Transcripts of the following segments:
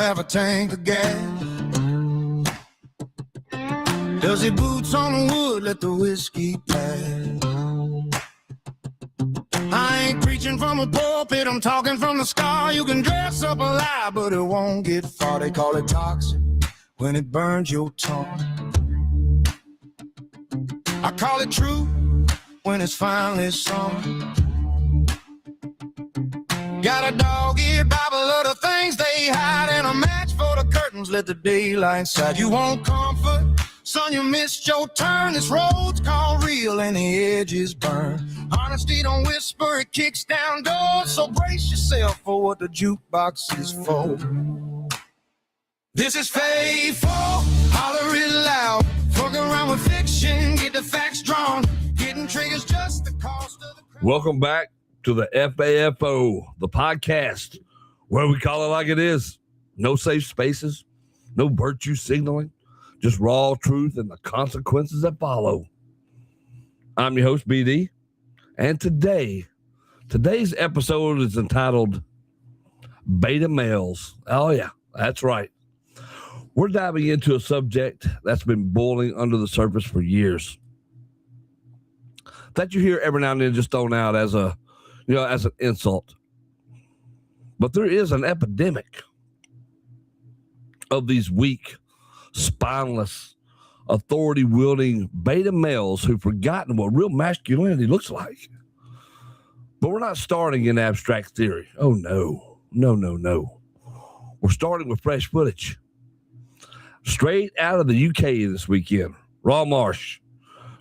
have a tank of gas? Does he boots on the wood, let the whiskey pass? I ain't preaching from a pulpit, I'm talking from the scar. You can dress up a lie, but it won't get far. They call it toxic when it burns your tongue. I call it true when it's finally sung. Got a dog-eared Bible of the things they hide, and a match for the curtains, let the daylight inside. You want comfort? Son, you missed your turn. This road's called real and the edges burn. Honesty don't whisper, it kicks down doors. So brace yourself for what the jukebox is for. This is FAFO, holler it loud. Fuck around with fiction, get the facts drawn. Getting triggers just the cost of the... Welcome back to the FAFO, the podcast, where we call it like it is. No safe spaces, no virtue signaling. Just raw truth and the consequences that follow. I'm your host, BD, and today's episode is entitled Beta Males. Oh, yeah, that's right. We're diving into a subject that's been boiling under the surface for years, that you hear every now and then just thrown out as an insult. But there is an epidemic of these weak, spineless, authority-wielding beta males who've forgotten what real masculinity looks like. But we're not starting in abstract theory. Oh, no. No. We're starting with fresh footage. Straight out of the UK this weekend. Raw Marsh,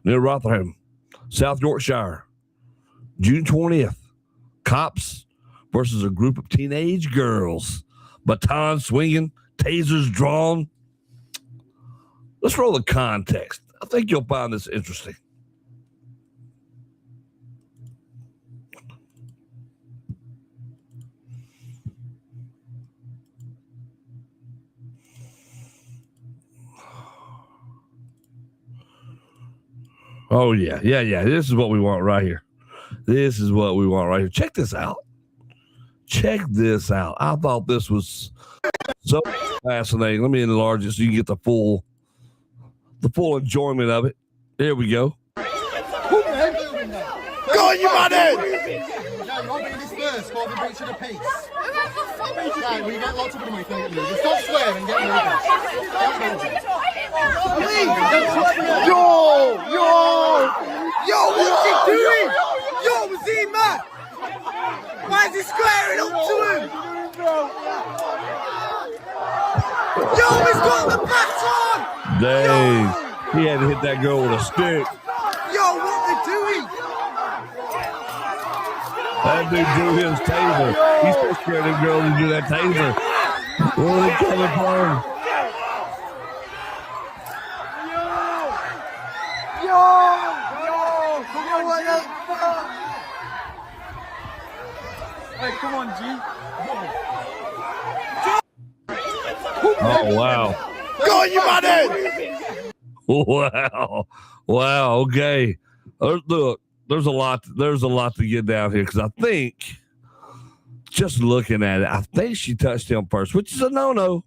near Rotherham, South Yorkshire. June 20th. Cops versus a group of teenage girls. Baton swinging, tasers drawn. Let's roll the context. I think you'll find this interesting. Oh, yeah. This is what we want right here. Check this out. I thought this was so fascinating. Let me enlarge it so you can get the full enjoyment of it. There we go. Go on, you man! No, you won't be dispersed while we reach the peace. Right, we get lots of money, thank you. Just stop swearing and get moving. Yo, what's he doing? Yo, was he mad? Why is he squaring up to him? Yo, he's got the baton! Dang. He had to hit that girl with a stick. Yo, what are they doing? That dude drew his taser. He's so scared of girls to do that taser. Where are they coming from? Yo! Come on, what the fuck? Hey, come on, G. Oh, wow. Go on, you man! Wow. Okay. Look, there's a lot to get down here because I think, just looking at it, I think she touched him first, which is a no-no.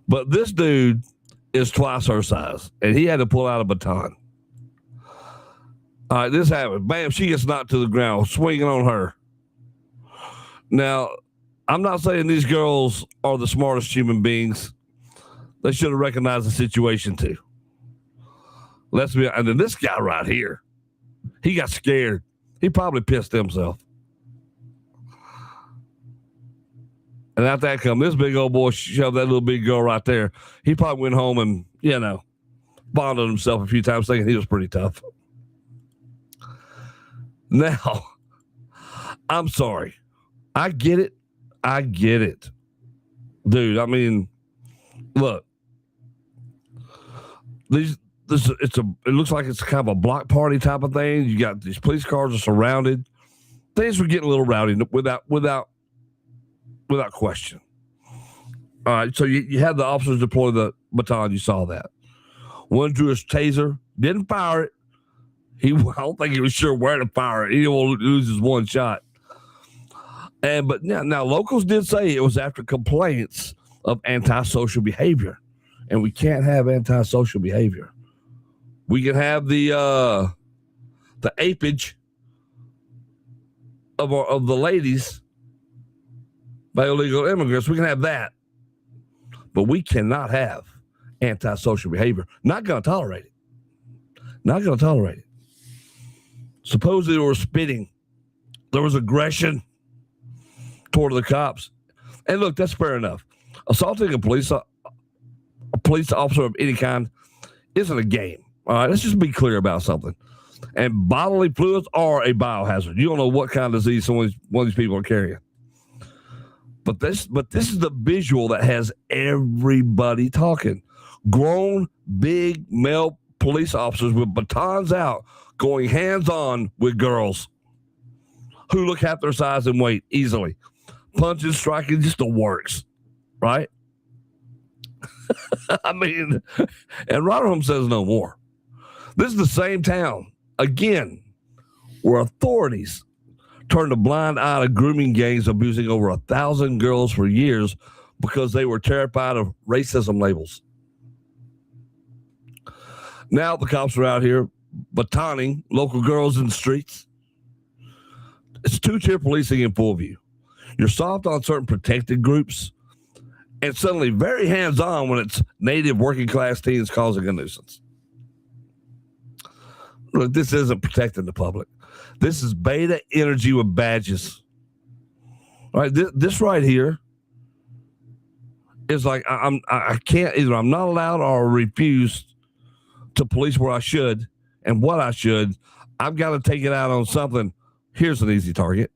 But this dude is twice her size, and he had to pull out a baton. All right, this happened. Bam, she gets knocked to the ground, swinging on her. Now, I'm not saying these girls are the smartest human beings. They should have recognized the situation too. And then this guy right here, he got scared. He probably pissed himself. And after that come, this big old boy shoved that little big girl right there. He probably went home and, bonded himself a few times thinking he was pretty tough. Now, I'm sorry. I get it. Dude, I mean, look. It looks like it's kind of a block party type of thing. You got these police cars are surrounded. Things were getting a little rowdy without question. All right, so you had the officers deploy the baton. You saw that. One drew his taser, didn't fire it. I don't think he was sure where to fire it. He didn't want to lose his one shot. But now locals did say it was after complaints of antisocial behavior, and we can't have antisocial behavior. We can have the apage of the ladies by illegal immigrants. We can have that, but we cannot have antisocial behavior. Not going to tolerate it. Not going to tolerate it. Supposedly they were spitting. There was aggression toward the cops. And look, that's fair enough. Assaulting a police officer of any kind isn't a game. All right, let's just be clear about something. And bodily fluids are a biohazard. You don't know what kind of disease one of these people are carrying. But this is the visual that has everybody talking. Grown, big male police officers with batons out, going hands-on with girls who look half their size and weight easily. Punching, striking, just the works, right? I mean, and Rotherham says no more. This is the same town, again, where authorities turned a blind eye to grooming gangs abusing over 1,000 girls for years because they were terrified of racism labels. Now the cops are out here batoning local girls in the streets. It's two-tier policing in full view. You're soft on certain protected groups and suddenly very hands-on when it's native working-class teens causing a nuisance. Look, this isn't protecting the public. This is beta energy with badges. All right, this right here is like I can't either. I'm not allowed or refuse to police where I should and what I should. I've got to take it out on something. Here's an easy target.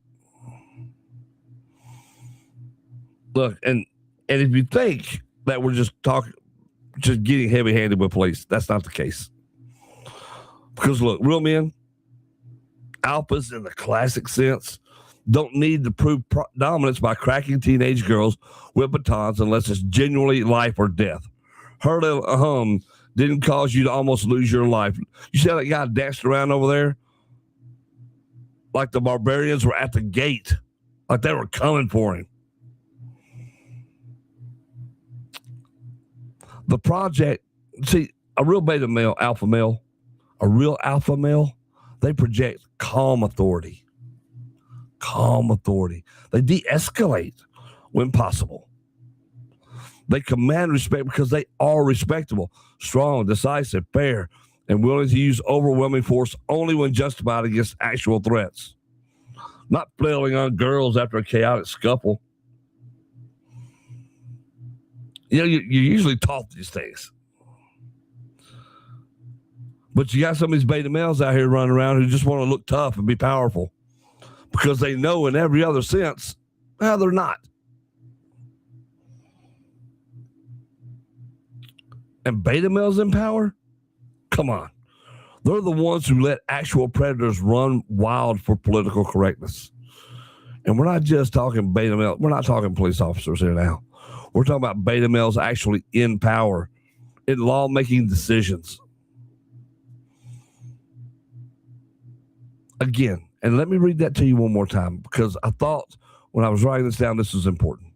Look, and if you think that we're just getting heavy-handed with police, that's not the case. Because look, real men, alphas in the classic sense, don't need to prove dominance by cracking teenage girls with batons unless it's genuinely life or death. Hurt a hum didn't cause you to almost lose your life. You see how that guy danced around over there? Like the barbarians were at the gate, like they were coming for him. The project, see, a real beta male, alpha male, they project calm authority. Calm authority. They de-escalate when possible. They command respect because they are respectable, strong, decisive, fair, and willing to use overwhelming force only when justified against actual threats. Not flailing on girls after a chaotic scuffle. You know, you're usually taught these things. But you got some of these beta males out here running around who just want to look tough and be powerful because they know in every other sense, well, they're not. And beta males in power? Come on. They're the ones who let actual predators run wild for political correctness. And we're not just talking beta males. We're not talking police officers here now. We're talking about beta males actually in power, in lawmaking decisions. Again, and let me read that to you one more time because I thought when I was writing this down, this was important.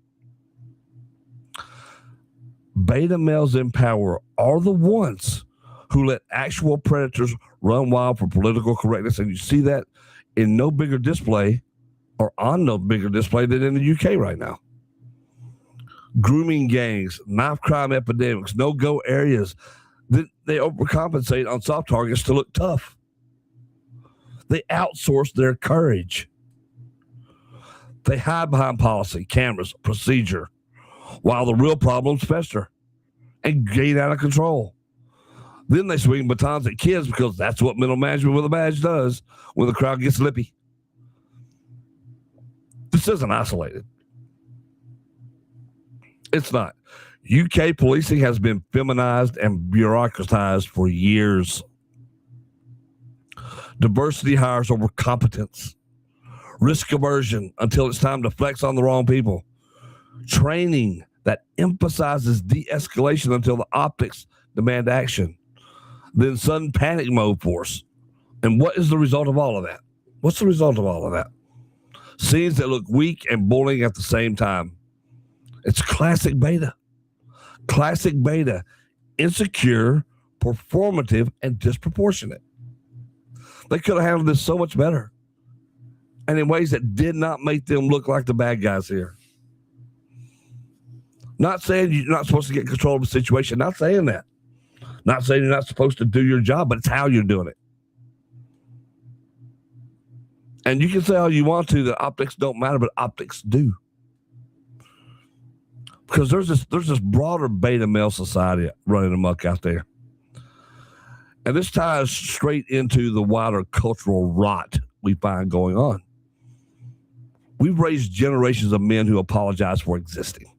Beta males in power are the ones who let actual predators run wild for political correctness. And you see that in no bigger display or on no bigger display than in the UK right now. Grooming gangs, knife crime epidemics, no-go areas. They overcompensate on soft targets to look tough. They outsource their courage. They hide behind policy, cameras, procedure, while the real problems fester and gain out of control. Then they swing batons at kids because that's what middle management with a badge does when the crowd gets lippy. This isn't isolated. It's not. UK policing has been feminized and bureaucratized for years. Diversity hires over competence. Risk aversion until it's time to flex on the wrong people. Training that emphasizes de-escalation until the optics demand action. Then sudden panic mode force. And what is the result of all of that? What's the result of all of that? Scenes that look weak and bullying at the same time. It's classic beta. Classic beta. Insecure, performative, and disproportionate. They could have handled this so much better. And in ways that did not make them look like the bad guys here. Not saying you're not supposed to get control of the situation. Not saying that. Not saying you're not supposed to do your job, but it's how you're doing it. And you can say all you want to that optics don't matter, but optics do. Because there's this broader beta male society running amok out there. And this ties straight into the wider cultural rot we find going on. We've raised generations of men who apologize for existing,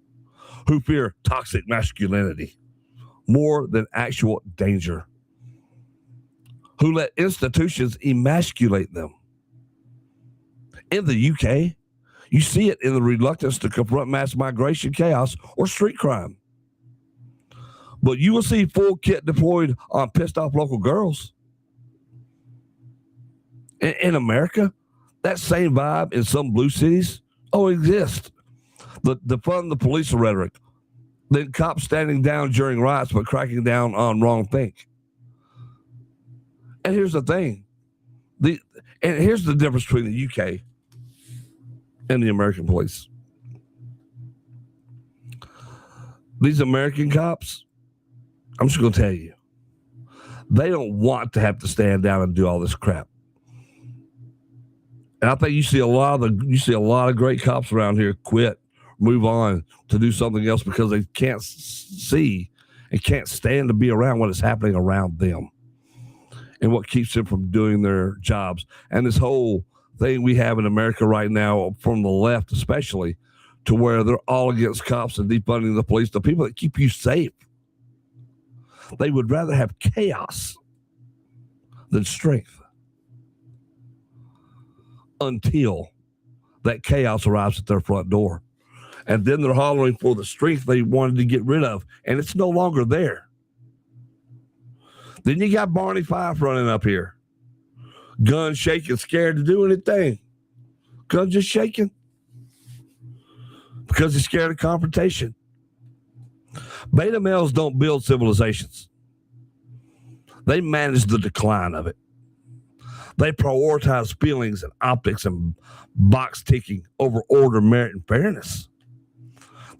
who fear toxic masculinity more than actual danger, who let institutions emasculate them. In the UK, you see it in the reluctance to confront mass migration chaos or street crime. But you will see full kit deployed on pissed off local girls. In America, that same vibe in some blue cities exists. The fun, the police rhetoric, then cops standing down during riots but cracking down on wrong think. And here's the thing. Here's the difference between the UK and the American police. These American cops, I'm just going to tell you, they don't want to have to stand down and do all this crap. And I think you see a lot of great cops around here quit, move on to do something else because they can't see and can't stand to be around what is happening around them and what keeps them from doing their jobs. And this whole thing we have in America right now, from the left especially, to where they're all against cops and defunding the police, the people that keep you safe. They would rather have chaos than strength until that chaos arrives at their front door. And then they're hollering for the strength they wanted to get rid of, and it's no longer there. Then you got Barney Fife running up here, gun shaking, scared to do anything. Gun just shaking because he's scared of confrontation. Beta males don't build civilizations. They manage the decline of it. They prioritize feelings and optics and box ticking over order, merit, and fairness.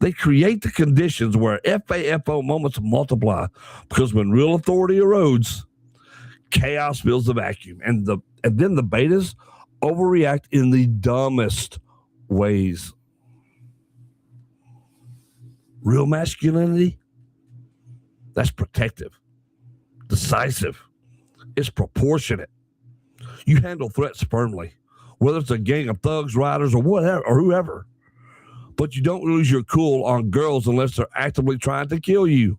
They create the conditions where FAFO moments multiply, because when real authority erodes, chaos fills the vacuum. And then the betas overreact in the dumbest ways. Real masculinity, that's protective, decisive, it's proportionate. You handle threats firmly, whether it's a gang of thugs, riders, or whatever, or whoever. But you don't lose your cool on girls unless they're actively trying to kill you.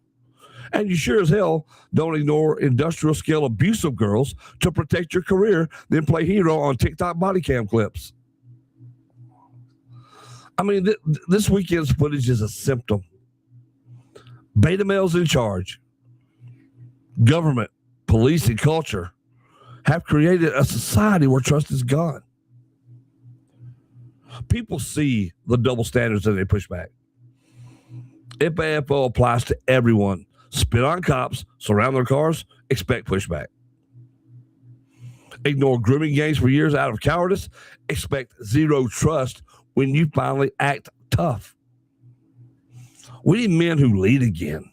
And you sure as hell don't ignore industrial scale abuse of girls to protect your career, then play hero on TikTok body cam clips. I mean, this weekend's footage is a symptom. Beta males in charge, government, police, and culture have created a society where trust is gone. People see the double standards and they push back. FAFO applies to everyone. Spit on cops, surround their cars, expect pushback. Ignore grooming gangs for years out of cowardice, expect zero trust when you finally act tough. We need men who lead again.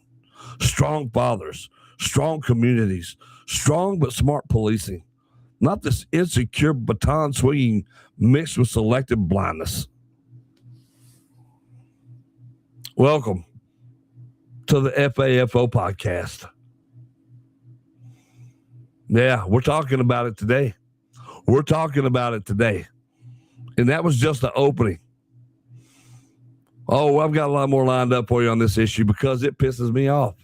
Strong fathers, strong communities, strong but smart policing. Not this insecure baton swinging mixed with selective blindness. Welcome to the FAFO Podcast. Yeah, we're talking about it today. And that was just the opening. Oh, I've got a lot more lined up for you on this issue because it pisses me off.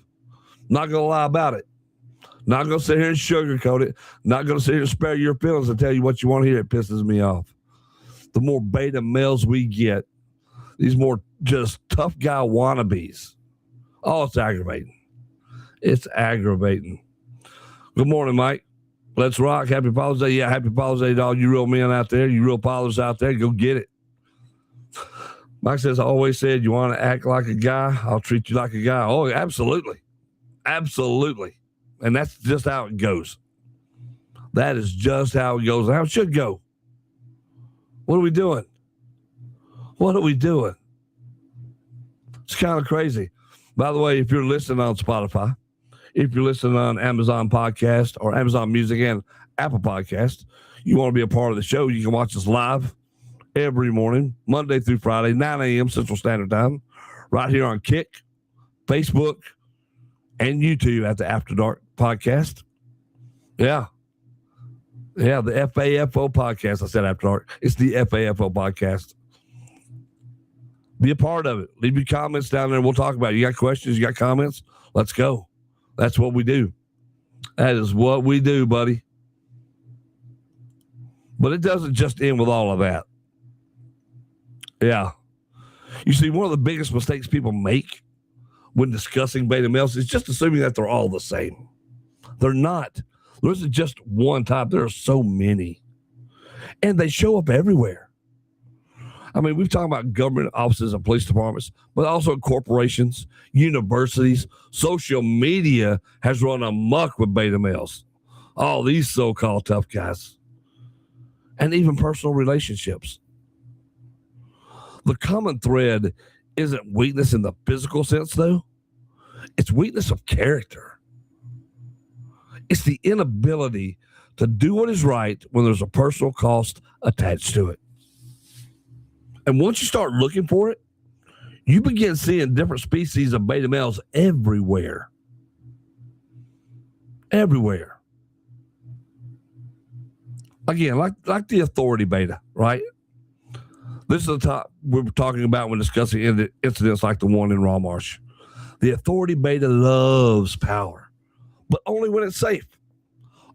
Not going to lie about it. Not going to sit here and sugarcoat it. Not going to sit here and spare your feelings and tell you what you want to hear. It pisses me off. The more beta males we get, these more just tough guy wannabes. Oh, it's aggravating. It's aggravating. Good morning, Mike. Let's rock. Happy Father's Day. Yeah, happy Father's Day to all you real men out there, you real fathers out there. Go get it. Mike says, I always said, you want to act like a guy, I'll treat you like a guy. Oh, absolutely. Absolutely. And that's just how it goes. That is just how it goes. How it should go. What are we doing? What are we doing? It's kind of crazy. By the way, if you're listening on Spotify, if you're listening on Amazon Podcast or Amazon Music and Apple Podcast, you want to be a part of the show, you can watch us live every morning, Monday through Friday, 9 a.m. Central Standard Time, right here on Kick, Facebook, and YouTube at the After Dark Podcast. Yeah. Yeah, the FAFO Podcast. I said After Dark. It's the FAFO Podcast. Be a part of it. Leave your comments down there. We'll talk about it. You got questions? You got comments? Let's go. That's what we do. That is what we do, buddy. But it doesn't just end with all of that. Yeah. You see, one of the biggest mistakes people make when discussing beta males is just assuming that they're all the same. They're not. There isn't just one type. There are so many. And they show up everywhere. I mean, we've talked about government offices and police departments, but also corporations, universities, social media has run amok with beta males. All these so-called tough guys. And even personal relationships. The common thread isn't weakness in the physical sense, though. It's weakness of character. It's the inability to do what is right when there's a personal cost attached to it. And once you start looking for it, you begin seeing different species of beta males everywhere. Everywhere. Again, like the authority beta, right? This is the top we're talking about when discussing incidents like the one in Raw Marsh. The authority beta loves power, but only when it's safe.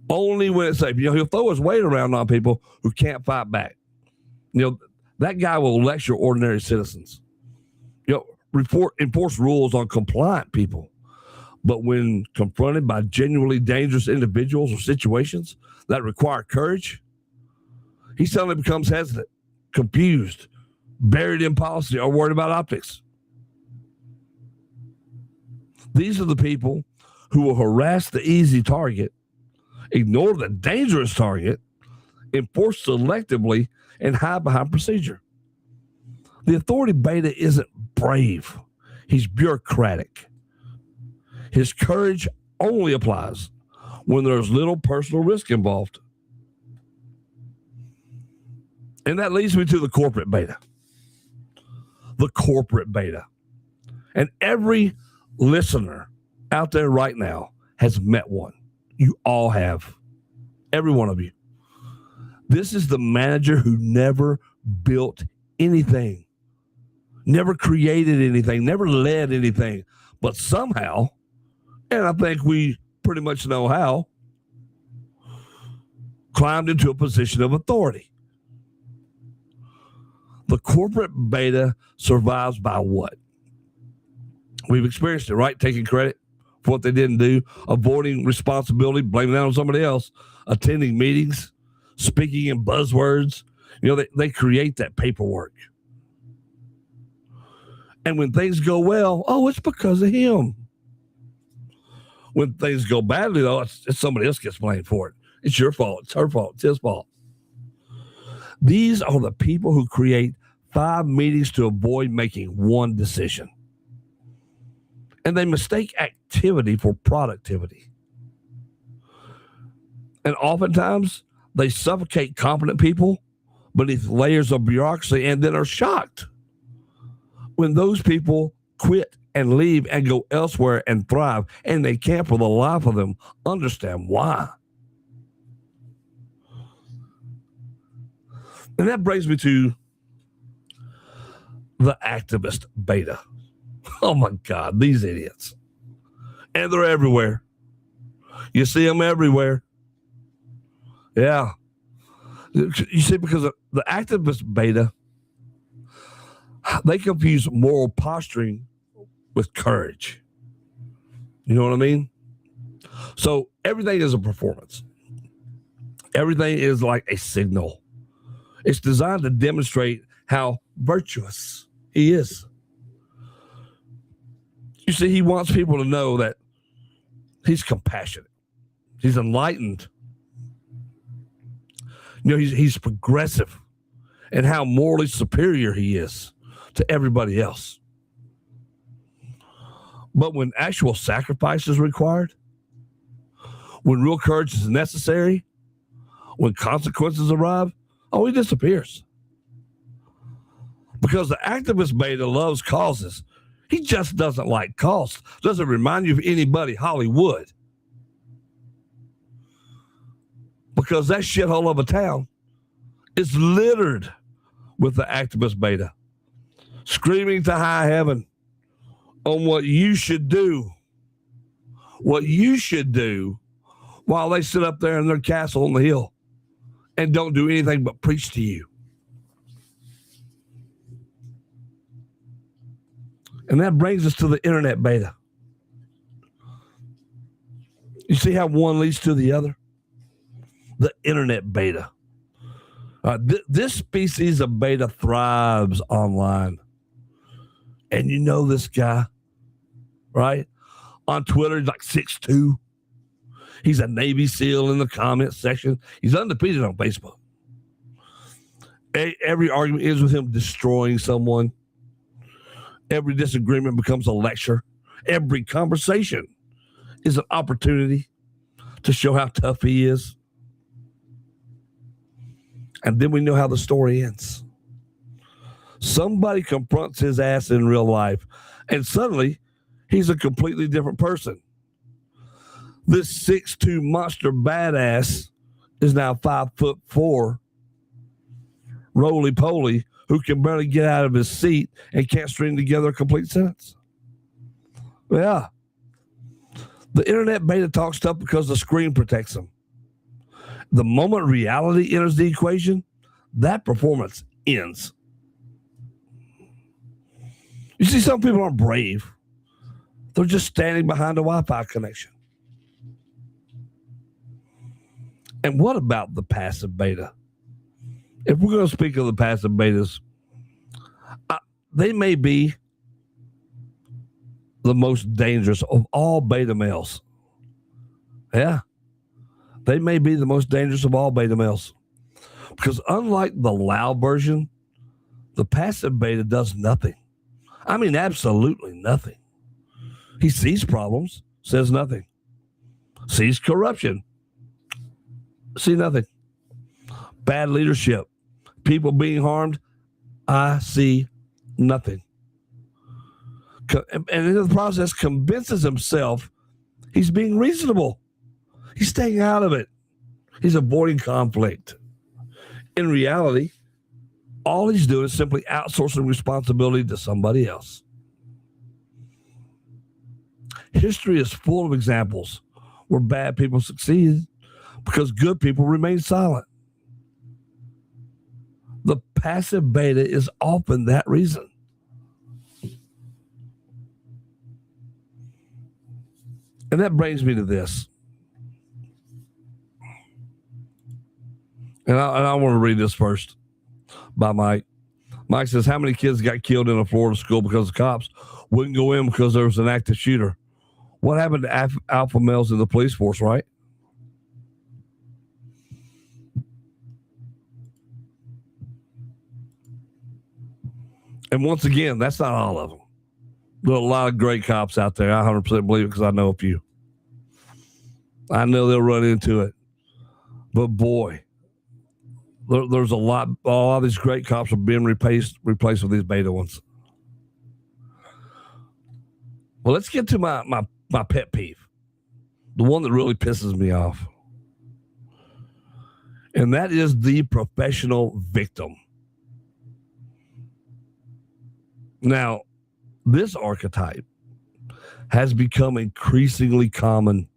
Only when it's safe. You know, he'll throw his weight around on people who can't fight back. You know, that guy will lecture ordinary citizens. You know, enforce rules on compliant people. But when confronted by genuinely dangerous individuals or situations that require courage, he suddenly becomes hesitant, confused, buried in policy, or worried about optics. These are the people who will harass the easy target, ignore the dangerous target, enforce selectively, and hide behind procedure. The authority beta isn't brave. He's bureaucratic. His courage only applies when there's little personal risk involved. And that leads me to the corporate beta. The corporate beta. And every listener out there right now has met one. You all have. Every one of you. This is the manager who never built anything, never created anything, never led anything, but somehow, and I think we pretty much know how, climbed into a position of authority. The corporate beta survives by what? We've experienced it, right? Taking credit for what they didn't do, avoiding responsibility, blaming that on somebody else, attending meetings, speaking in buzzwords. You know, they create that paperwork. And when things go well, oh, it's because of him. When things go badly, though, it's somebody else gets blamed for it. It's your fault. It's her fault. It's his fault. These are the people who create 5 meetings to avoid making one decision. And they mistake activity for productivity. And oftentimes, they suffocate competent people beneath layers of bureaucracy and then are shocked when those people quit and leave and go elsewhere and thrive, and they can't for the life of them understand why. And that brings me to the activist beta. Oh my God, these idiots. And they're everywhere. You see them everywhere. Yeah. You see, because the activist beta, they confuse moral posturing with courage. You know what I mean? So everything is a performance. Everything is like a signal. It's designed to demonstrate how virtuous He is. You see, he wants people to know that he's compassionate. He's enlightened. You know, he's progressive and how morally superior he is to everybody else. But when actual sacrifice is required, when real courage is necessary, when consequences arrive, he disappears. Because the activist beta loves causes. He just doesn't like cost. Doesn't remind you of anybody Hollywood. Because that shithole of a town is littered with the activist beta, screaming to high heaven on what you should do. What you should do while they sit up there in their castle on the hill and don't do anything but preach to you. And that brings us to the internet beta. You see how one leads to the other? The internet beta. This species of beta thrives online. And you know this guy, right? On Twitter, he's like 6'2". He's a Navy SEAL in the comment section. He's undefeated on Facebook. Every argument ends with him destroying someone. Every disagreement becomes a lecture. Every conversation is an opportunity to show how tough he is. And then we know how the story ends. Somebody confronts his ass in real life, and suddenly he's a completely different person. This 6'2" monster badass is now 5'4", roly-poly, who can barely get out of his seat and can't string together a complete sentence. Yeah. The internet beta talks tough because the screen protects him. The moment reality enters the equation, that performance ends. You see, some people aren't brave. They're just standing behind a Wi-Fi connection. And what about the passive beta? If we're going to speak of the passive betas, they may be the most dangerous of all beta males. Yeah. They may be the most dangerous of all beta males. Because unlike the loud version, the passive beta does nothing. I mean, absolutely nothing. He sees problems, says nothing. Sees corruption, see nothing. Bad leadership, people being harmed, I see nothing. And in the process, convinces himself he's being reasonable. He's staying out of it. He's avoiding conflict. In reality, all he's doing is simply outsourcing responsibility to somebody else. History is full of examples where bad people succeed because good people remain silent. The passive beta is often that reason. And that brings me to this. And I want to read this first by Mike. Mike says, how many kids got killed in a Florida school because the cops wouldn't go in because there was an active shooter? What happened to alpha males in the police force, right? And once again, that's not all of them. There are a lot of great cops out there. I 100% believe it because I know a few. I know they'll run into it. But boy, there's a lot of these great cops are being replaced with these beta ones. Well, let's get to my pet peeve. The one that really pisses me off. And that is the professional victim. Now, this archetype has become increasingly common.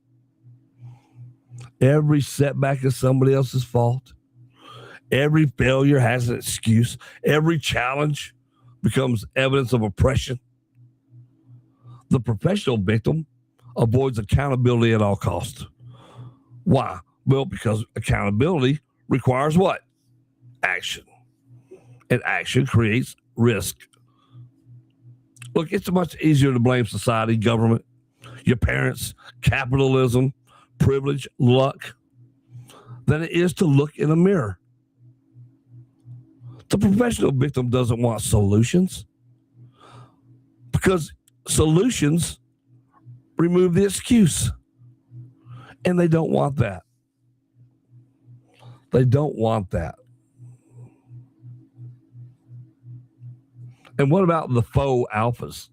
Every setback is somebody else's fault. Every failure has an excuse. Every challenge becomes evidence of oppression. The professional victim avoids accountability at all costs. Why? Well, because accountability requires what? Action. And action creates risk. Look, it's much easier to blame society, government, your parents, capitalism, privilege, luck, than it is to look in a mirror. The professional victim doesn't want solutions because solutions remove the excuse. And they don't want that. They don't want that. And what about the faux alphas?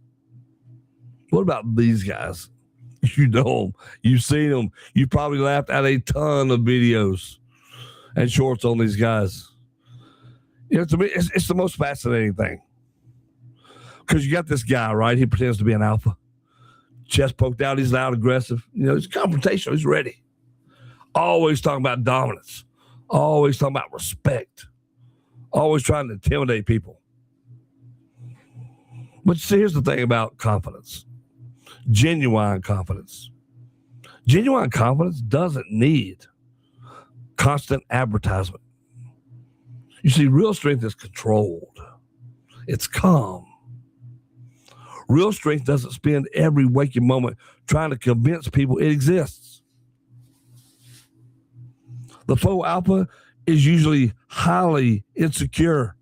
What about these guys? You know them. You've seen them. You probably laughed at a ton of videos and shorts on these guys. You know, to me, it's the most fascinating thing. Because you got this guy, right? He pretends to be an alpha. Chest poked out. He's loud, aggressive. You know, he's confrontational. He's ready. Always talking about dominance. Always talking about respect. Always trying to intimidate people. But see, here's the thing about confidence. Genuine confidence. Genuine confidence doesn't need constant advertisement. You see, real strength is controlled. It's calm. Real strength doesn't spend every waking moment trying to convince people it exists. The faux alpha is usually highly insecure.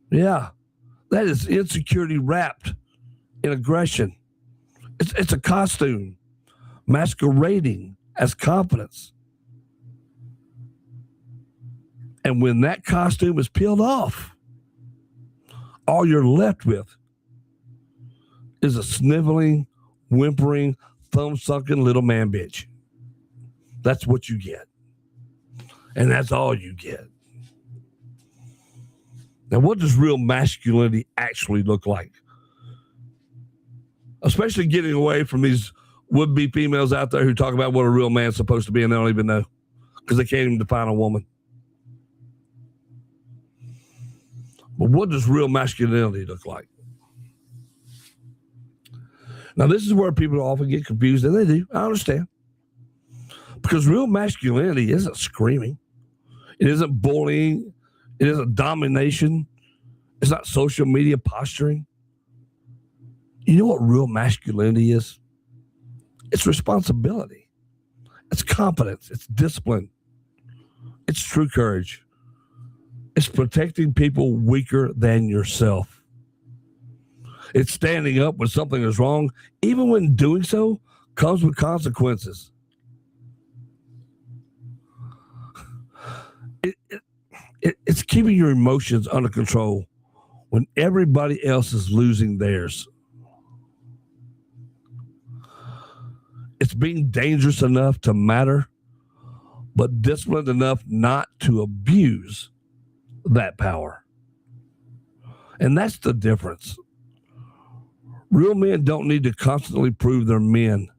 Yeah, that is insecurity wrapped in aggression. It's a costume masquerading as confidence. And when that costume is peeled off, all you're left with is a sniveling, whimpering, thumb-sucking little man bitch. That's what you get. And that's all you get. Now, what does real masculinity actually look like? Especially getting away from these would-be females out there who talk about what a real man's supposed to be and they don't even know because they can't even define a woman. But what does real masculinity look like? Now, this is where people often get confused, and they do. I understand. Because real masculinity isn't screaming. It isn't bullying. It isn't domination. It's not social media posturing. You know what real masculinity is? It's responsibility. It's competence. It's discipline. It's true courage. It's protecting people weaker than yourself. It's standing up when something is wrong, even when doing so comes with consequences. It's keeping your emotions under control when everybody else is losing theirs. It's being dangerous enough to matter, but disciplined enough not to abuse that power. And that's the difference. Real men don't need to constantly prove they're men.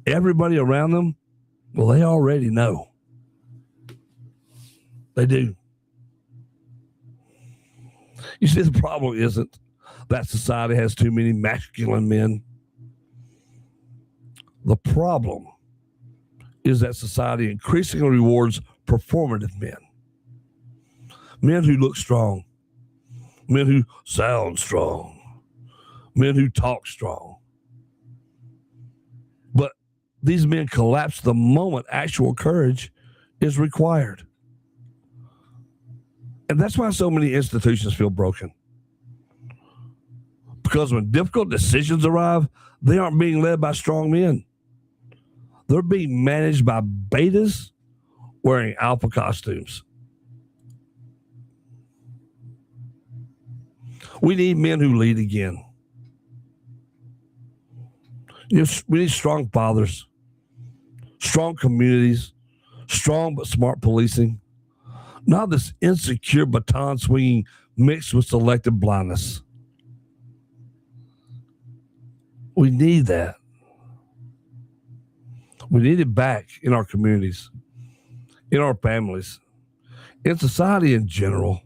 Everybody around them, well, they already know. They do. You see, the problem isn't that society has too many masculine men. The problem is that society increasingly rewards performative men. Men who look strong. Men who sound strong. Men who talk strong. But these men collapse the moment actual courage is required. And that's why so many institutions feel broken. Because when difficult decisions arrive, they aren't being led by strong men. They're being managed by betas wearing alpha costumes. We need men who lead again. We need strong fathers, strong communities, strong but smart policing, not this insecure baton swinging mixed with selective blindness. We need that. We need it back in our communities, in our families, in society in general.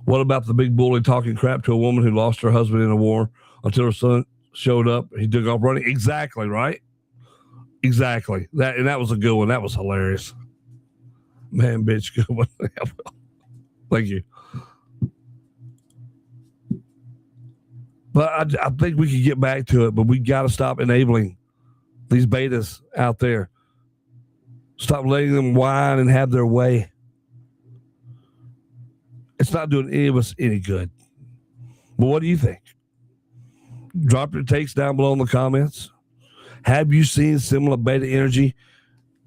What about the big bully talking crap to a woman who lost her husband in a war until her son showed up? He took off running. Exactly, right? Exactly. That was a good one. That was hilarious. Man, bitch, good one. Thank you. But I think we can get back to it, but we got to stop enabling these betas out there. Stop letting them whine and have their way. It's not doing any of us any good. But what do you think? Drop your takes down below in the comments. Have you seen similar beta energy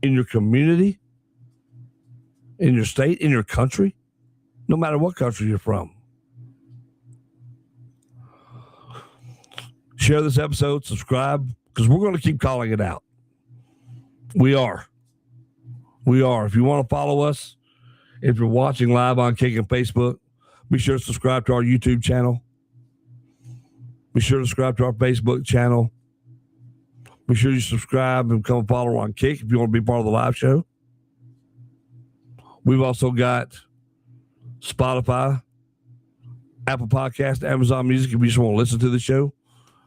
in your community, in your state, in your country? No matter what country you're from. Share this episode, subscribe, because we're going to keep calling it out. We are. If you want to follow us, if you're watching live on Kick and Facebook, be sure to subscribe to our YouTube channel. Be sure to subscribe to our Facebook channel. Be sure you subscribe and become a follower on Kick if you want to be part of the live show. We've also got Spotify, Apple Podcast, Amazon Music if you just want to listen to the show.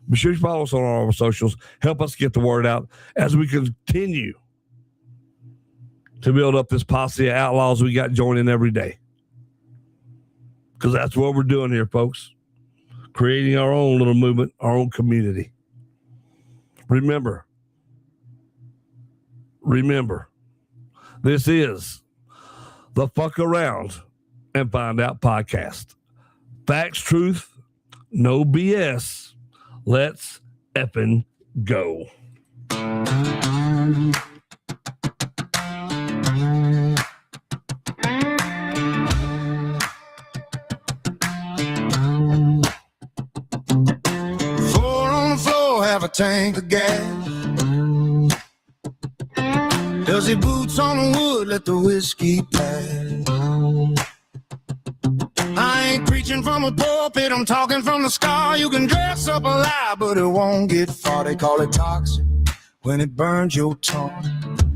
Be sure you follow us on all our socials. Help us get the word out as we continue to build up this posse of outlaws we got joining every day. Because that's what we're doing here, folks. Creating our own little movement, our own community. Remember, this is the Fuck Around and Find Out podcast. Facts, truth, no BS. Let's effing go. Have a tank of gas. Does he boots on the wood, let the whiskey pass? I ain't preaching from a pulpit, I'm talking from the scar. You can dress up a lie, but it won't get far. They call it toxic when it burns your tongue.